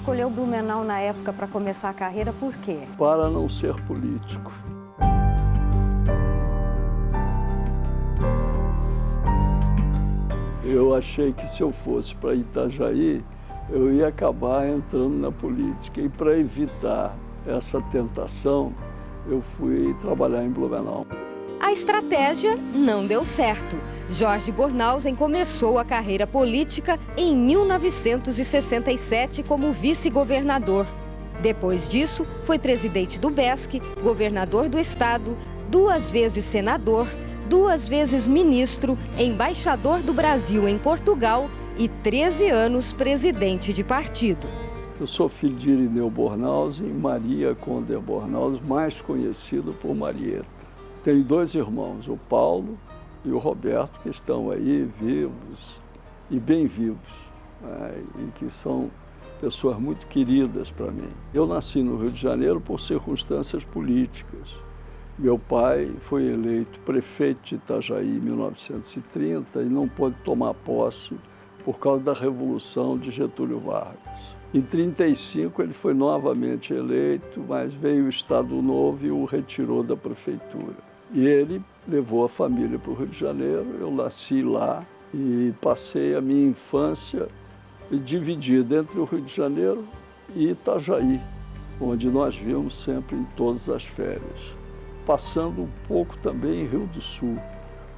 escolheu Blumenau na época para começar a carreira, por quê? Para não ser político. Eu achei que se eu fosse para Itajaí, eu ia acabar entrando na política. E para evitar essa tentação, eu fui trabalhar em Blumenau. A estratégia não deu certo. Jorge Bornhausen começou a carreira política em 1967 como vice-governador. Depois disso, foi presidente do BESC, governador do estado, 2 vezes senador, 2 vezes ministro, embaixador do Brasil em Portugal e 13 anos presidente de partido. Eu sou filho de Irineu Bornhausen e Maria Conder Bornhausen, mais conhecido por Marieta. Tenho 2 irmãos, o Paulo e o Roberto, que estão aí vivos e bem vivos, né, e que são pessoas muito queridas para mim. Eu nasci no Rio de Janeiro por circunstâncias políticas. Meu pai foi eleito prefeito de Itajaí em 1930 e não pôde tomar posse por causa da Revolução de Getúlio Vargas. Em 1935 ele foi novamente eleito, mas veio o Estado Novo e o retirou da prefeitura. E ele levou a família para o Rio de Janeiro, eu nasci lá e passei a minha infância dividida entre o Rio de Janeiro e Itajaí, onde nós vimos sempre em todas as férias. Passando um pouco também em Rio do Sul,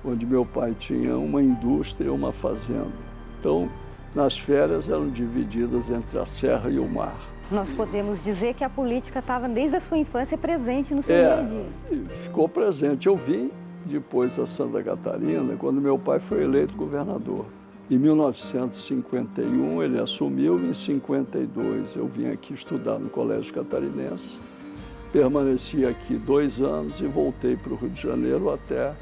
onde meu pai tinha uma indústria e uma fazenda. Então, nas férias eram divididas entre a serra e o mar. Nós podemos dizer que a política estava desde a sua infância presente no seu dia a dia. Ficou presente. Eu vim depois a Santa Catarina, quando meu pai foi eleito governador. Em 1951 ele assumiu, em 52 eu vim aqui estudar no Colégio Catarinense. Permaneci aqui 2 anos e voltei para o Rio de Janeiro até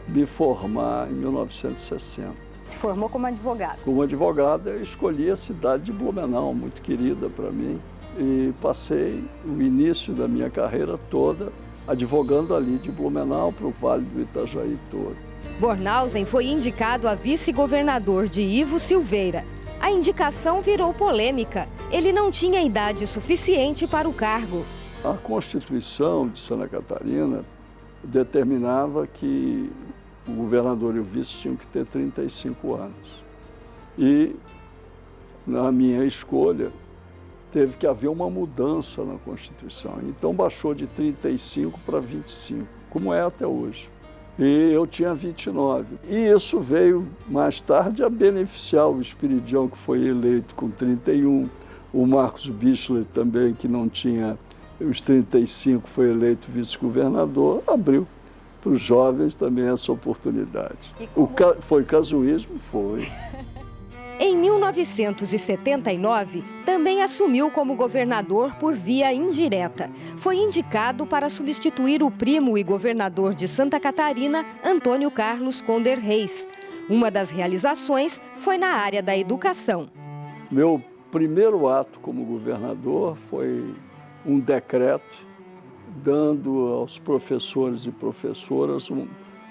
me formar em 1960. Se formou como advogado? Como advogado, eu escolhi a cidade de Blumenau, muito querida para mim, e passei o início da minha carreira toda advogando ali de Blumenau para o Vale do Itajaí todo. Bornhausen foi indicado a vice-governador de Ivo Silveira. A indicação virou polêmica. Ele não tinha idade suficiente para o cargo. A Constituição de Santa Catarina determinava que o governador e o vice tinham que ter 35 anos. E, na minha escolha, teve que haver uma mudança na Constituição. Então, baixou de 35 para 25, como é até hoje. E eu tinha 29. E isso veio, mais tarde, a beneficiar o Espiridião, que foi eleito com 31. O Marcos Bichler também, que não tinha os 35, foi eleito vice-governador, abriu para os jovens também essa oportunidade. Foi casuísmo? Foi. Em 1979, também assumiu como governador por via indireta. Foi indicado para substituir o primo e governador de Santa Catarina, Antônio Carlos Conder Reis. Uma das realizações foi na área da educação. Meu primeiro ato como governador foi um decreto dando aos professores e professoras um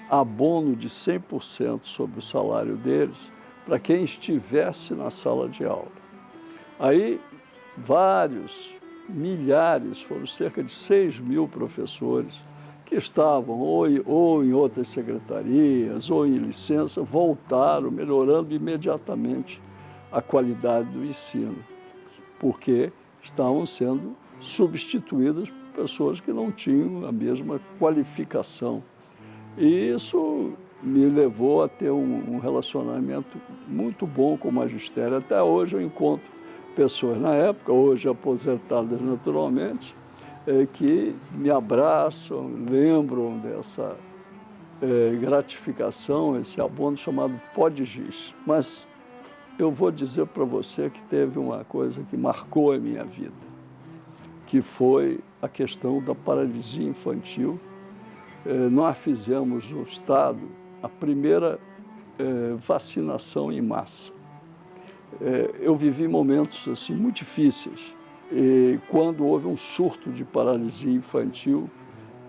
abono de 100% sobre o salário deles para quem estivesse na sala de aula. Aí, milhares, foram cerca de 6.000 professores que estavam ou em outras secretarias ou em licença, voltaram, melhorando imediatamente a qualidade do ensino, porque estavam sendo substituídas por pessoas que não tinham a mesma qualificação. E isso me levou a ter um relacionamento muito bom com o magistério. Até hoje eu encontro pessoas, na época, hoje aposentadas naturalmente, que me abraçam, lembram dessa gratificação, esse abono chamado pó de giz. Mas eu vou dizer para você que teve uma coisa que marcou a minha vida, que foi a questão da paralisia infantil. Nós fizemos no Estado a primeira vacinação em massa. Eu vivi momentos assim, muito difíceis, quando houve um surto de paralisia infantil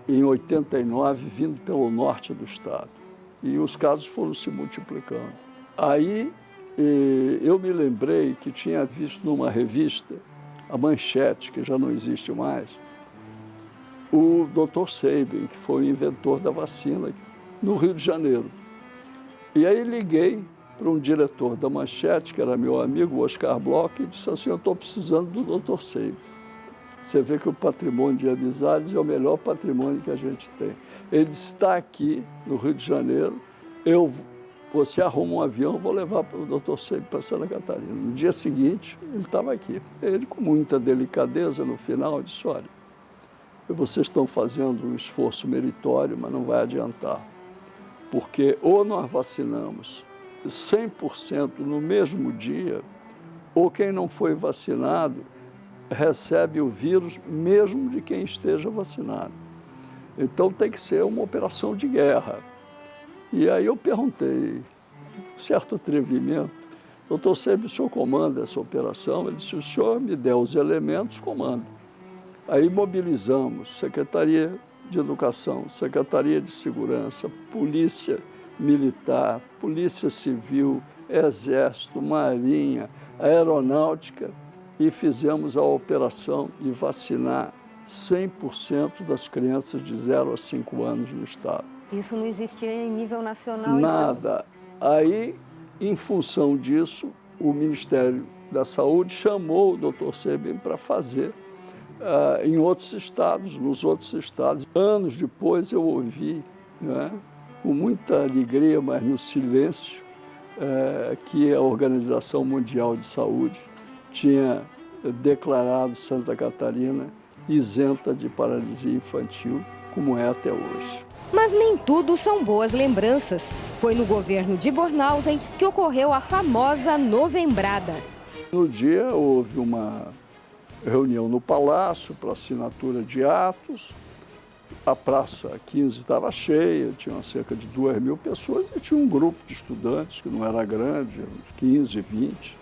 em 89, vindo pelo norte do Estado. E os casos foram se multiplicando. Aí eu me lembrei que tinha visto numa revista a Manchete, que já não existe mais, o Dr. Sabin, que foi o inventor da vacina no Rio de Janeiro. E aí liguei para um diretor da Manchete, que era meu amigo, Oscar Bloch, e disse assim, eu estou precisando do Dr. Sabin. Você vê que o patrimônio de amizades é o melhor patrimônio que a gente tem. Ele disse, está aqui no Rio de Janeiro, você arruma um avião, eu vou levar o Dr. Sabin para Santa Catarina. No dia seguinte, ele estava aqui. Ele, com muita delicadeza, no final, disse, olha, vocês estão fazendo um esforço meritório, mas não vai adiantar. Porque ou nós vacinamos 100% no mesmo dia, ou quem não foi vacinado recebe o vírus mesmo de quem esteja vacinado. Então tem que ser uma operação de guerra. E aí eu perguntei, certo atrevimento, doutor Sabin, o senhor comanda essa operação? Ele disse, se o senhor me der os elementos, comando. Aí mobilizamos Secretaria de Educação, Secretaria de Segurança, Polícia Militar, Polícia Civil, Exército, Marinha, Aeronáutica e fizemos a operação de vacinar 100% das crianças de 0 a 5 anos no estado. Isso não existia em nível nacional? Nada. Então. Aí, em função disso, o Ministério da Saúde chamou o Dr. Sabin para fazer em outros estados, nos outros estados. Anos depois eu ouvi, né, com muita alegria, mas no silêncio, que a Organização Mundial de Saúde tinha declarado Santa Catarina isenta de paralisia infantil, como é até hoje. Mas nem tudo são boas lembranças. Foi no governo de Bornhausen que ocorreu a famosa Novembrada. No dia houve uma reunião no Palácio para assinatura de atos. A Praça 15 estava cheia, tinha cerca de 2.000 pessoas e tinha um grupo de estudantes, que não era grande, uns 15, 20,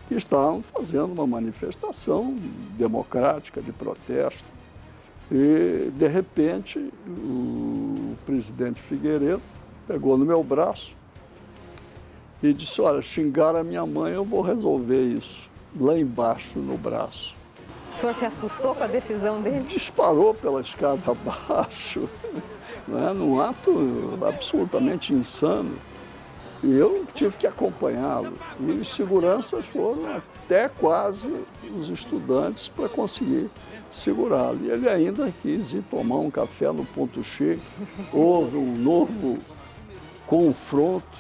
que estavam fazendo uma manifestação democrática de protesto. E, de repente, o presidente Figueiredo pegou no meu braço e disse, olha, xingaram a minha mãe, eu vou resolver isso, lá embaixo no braço. O senhor se assustou com a decisão dele? Disparou pela escada abaixo, né, num ato absolutamente insano. E eu tive que acompanhá-lo. E os seguranças foram até quase os estudantes para conseguir segurá-lo. E ele ainda quis ir tomar um café no Ponto Chique. Houve um novo confronto,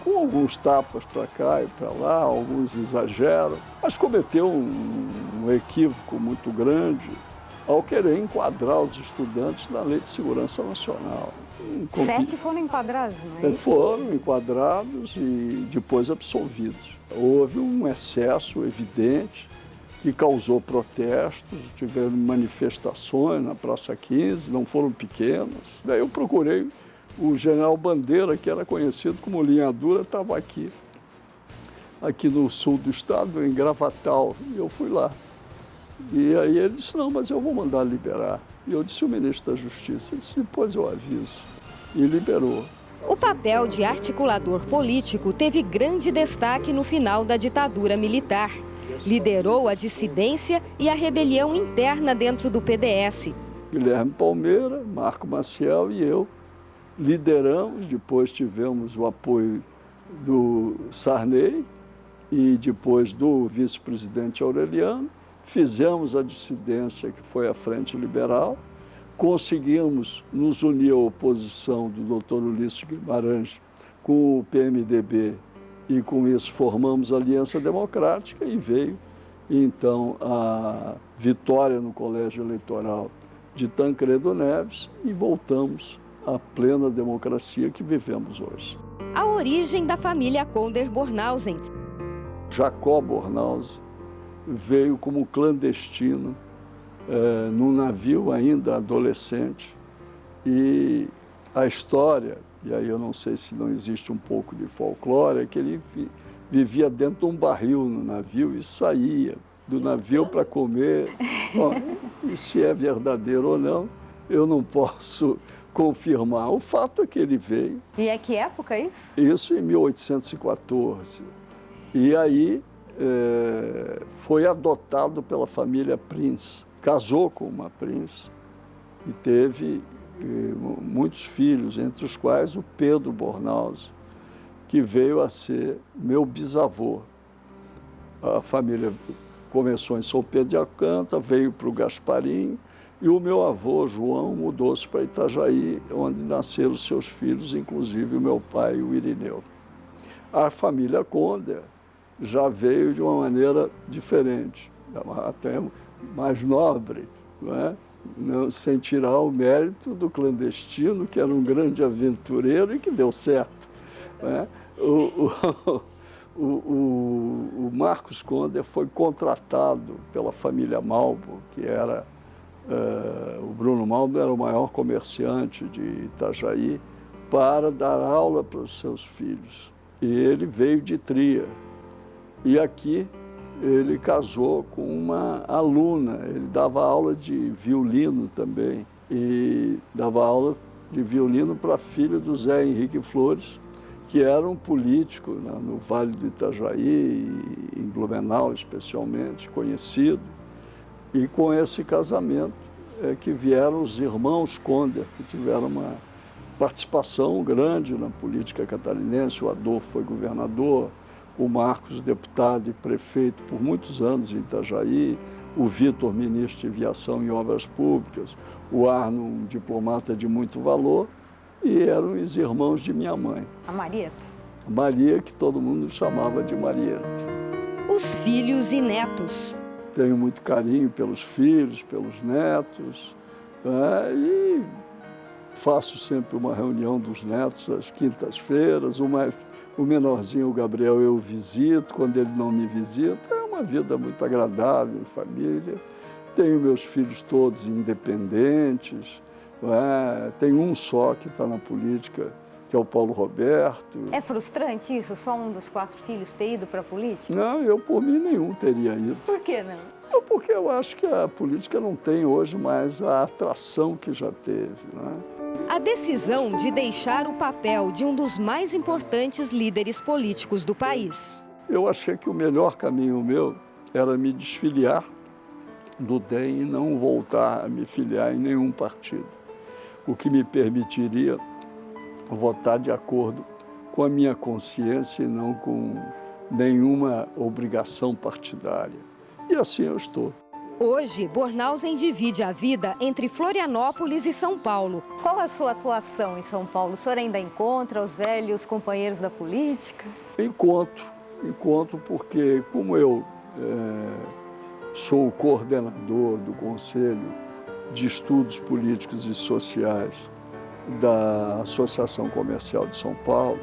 com alguns tapas para cá e para lá, alguns exageram, mas cometeu um equívoco muito grande ao querer enquadrar os estudantes na Lei de Segurança Nacional. 7 foram enquadrados, não é isso? Foram enquadrados e depois absolvidos. Houve um excesso evidente que causou protestos, tiveram manifestações na Praça 15, não foram pequenas. Daí eu procurei o general Bandeira, que era conhecido como Linha Dura, estava aqui no sul do estado, em Gravatal, e eu fui lá. E aí ele disse, não, mas eu vou mandar liberar. E eu disse, o ministro da Justiça, ele disse, depois eu aviso. E liberou. O papel de articulador político teve grande destaque no final da ditadura militar. Liderou a dissidência e a rebelião interna dentro do PDS. Guilherme Palmeira, Marco Maciel e eu lideramos, depois tivemos o apoio do Sarney e depois do vice-presidente Aureliano. Fizemos a dissidência, que foi a Frente Liberal, conseguimos nos unir à oposição do Dr. Ulisses Guimarães com o PMDB e com isso formamos a Aliança Democrática e veio então a vitória no colégio eleitoral de Tancredo Neves e voltamos à plena democracia que vivemos hoje. A origem da família Conder Bornhausen. Jacó Bornhausen veio como clandestino num navio ainda adolescente e a história, e aí eu não sei se não existe um pouco de folclore, é que ele vivia dentro de um barril no navio e saía do navio para comer. Bom, e se é verdadeiro ou não, eu não posso confirmar. O fato é que ele veio. E é que época isso? Isso em 1814. E aí foi adotado pela família Prince, casou com uma Prince e teve muitos filhos, entre os quais o Pedro Bornhausen, que veio a ser meu bisavô. A família começou em São Pedro de Alcântara, veio para o Gasparim, e o meu avô, João, mudou-se para Itajaí, onde nasceram seus filhos, inclusive o meu pai, o Irineu. A família Conder já veio de uma maneira diferente, até mais nobre, não é? Não, sem tirar o mérito do clandestino, que era um grande aventureiro e que deu certo. Não é? O Marcos Conder foi contratado pela família Malbo, que era... o Bruno Malbo era o maior comerciante de Itajaí, para dar aula para os seus filhos. E ele veio de Tria. E aqui ele casou com uma aluna, ele dava aula de violino também, e dava aula de violino para a filha do Zé Henrique Flores, que era um político, né, no Vale do Itajaí, em Blumenau especialmente, conhecido. E com esse casamento que vieram os irmãos Conder, que tiveram uma participação grande na política catarinense. O Adolfo foi governador, o Marcos, deputado e prefeito por muitos anos em Itajaí, o Vitor, ministro de Aviação e Obras Públicas, o Arno, um diplomata de muito valor, e eram os irmãos de minha mãe. A Marieta? A Maria, que todo mundo chamava de Marieta. Os filhos e netos. Tenho muito carinho pelos filhos, pelos netos, né? E faço sempre uma reunião dos netos às quintas-feiras. O menorzinho, o Gabriel, eu visito. Quando ele não me visita, é uma vida muito agradável em família. Tenho meus filhos todos independentes, né? Tenho um só que está na política, que é o Paulo Roberto. É frustrante isso, só um dos 4 filhos ter ido para a política? Não, eu por mim nenhum teria ido. Por que não? Porque eu acho que a política não tem hoje mais a atração que já teve, né? A decisão de deixar o papel de um dos mais importantes líderes políticos do país. Eu achei que o melhor caminho meu era me desfiliar do DEM e não voltar a me filiar em nenhum partido, o que me permitiria votar de acordo com a minha consciência e não com nenhuma obrigação partidária. E assim eu estou. Hoje, Bornhausen divide a vida entre Florianópolis e São Paulo. Qual a sua atuação em São Paulo? O senhor ainda encontra os velhos companheiros da política? Encontro porque, como eu sou o coordenador do Conselho de Estudos Políticos e Sociais da Associação Comercial de São Paulo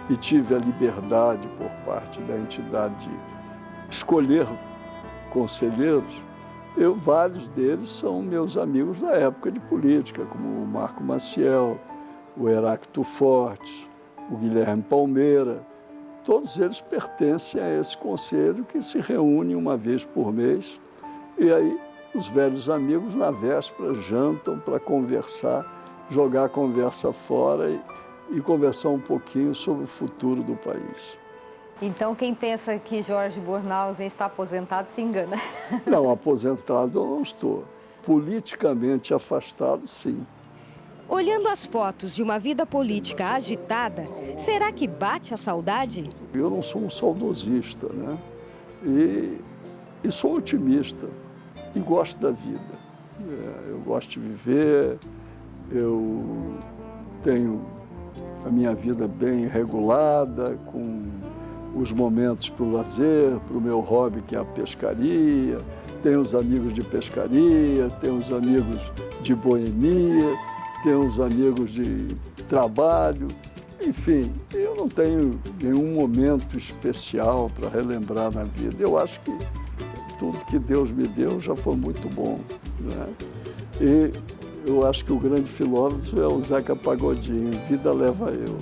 e tive a liberdade por parte da entidade de escolher conselheiros, vários deles são meus amigos da época de política, como o Marco Maciel, o Heráclito Fortes, o Guilherme Palmeira. Todos eles pertencem a esse conselho que se reúne uma vez por mês. E aí os velhos amigos, na véspera, jantam para conversar, jogar a conversa fora e conversar um pouquinho sobre o futuro do país. Então, quem pensa que Jorge Bornhausen está aposentado se engana. Não, aposentado eu não estou. Politicamente afastado, sim. Olhando as fotos de uma vida política agitada, será que bate a saudade? Eu não sou um saudosista, né? E sou otimista e gosto da vida. Eu gosto de viver, eu tenho a minha vida bem regulada, com os momentos para o lazer, para o meu hobby, que é a pescaria. Tenho os amigos de pescaria, tenho os amigos de boemia, tenho os amigos de trabalho. Enfim, eu não tenho nenhum momento especial para relembrar na vida. Eu acho que tudo que Deus me deu já foi muito bom, né? E eu acho que o grande filósofo é o Zeca Pagodinho, vida leva eu.